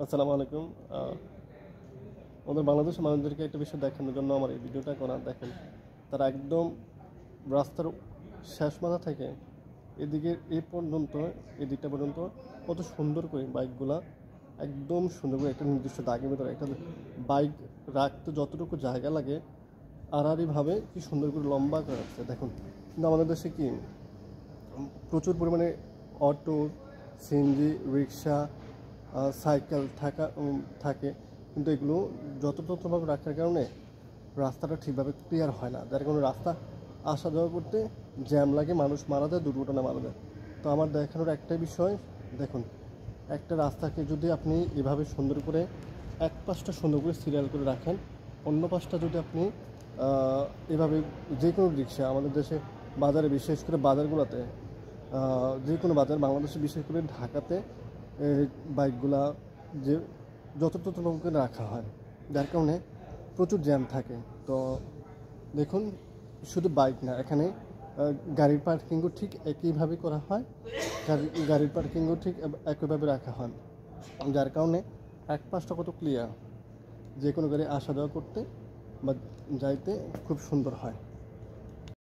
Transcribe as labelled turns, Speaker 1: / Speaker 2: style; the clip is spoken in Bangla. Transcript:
Speaker 1: আসসালামু আলাইকুম। আমাদের বাংলাদেশের মানুষদেরকে একটা বিষয় দেখানোর জন্য আমার এই ভিডিওটা করা। দেখেন, তারা একদম রাস্তার শেষ মাথা থেকে এদিকে এই পর্যন্ত, এদিকটা পর্যন্ত কত সুন্দর করে বাইকগুলা একদম সুন্দর করে একটা নির্দিষ্ট দাগের ভিতরে একটা বাইক রাখতে যতটুকু জায়গা লাগে আড়াআড়িভাবে কি সুন্দর করে লম্বা করে রাখছে। দেখুন, কিন্তু আমাদের দেশে কি প্রচুর পরিমাণে অটো, সিএনজি, রিক্সা, সাইকেল থাকে, কিন্তু এগুলো যত্রতত্রভাবে রাখার কারণে রাস্তাটা ঠিকভাবে ক্লিয়ার হয় না, যার কারণে রাস্তা আসা যাওয়া করতে জ্যাম লাগে, মানুষ মারা যায়, দুর্ঘটনা মারা যায়। তো আমার দেখানোর একটাই বিষয়, দেখুন, একটা রাস্তাকে যদি আপনি এভাবে সুন্দর করে এক পাশটা সুন্দর করে সিরিয়াল করে রাখেন, অন্য পাশটা যদি আপনি এভাবে যে কোনো রিক্সা, আমাদের দেশে বাজারে, বিশেষ করে বাজারগুলোতে, যে কোনো বাজার, বাংলাদেশে বিশেষ করে ঢাকাতে বাইকগুলা যে যত্রতত্রভাবে রাখা হয়, যার কারণে প্রচুর জ্যাম থাকে। তো দেখুন, শুধু বাইক না, এখানে গাড়ির পার্কিংও ঠিক একইভাবে করা হয়, গাড়ির পার্কিংও ঠিক একইভাবে রাখা হয়, যার কারণে এক পাশটা কত ক্লিয়ার, যে কোনো গাড়ি আসা যাওয়া করতে বা যাইতে খুব সুন্দর হয়।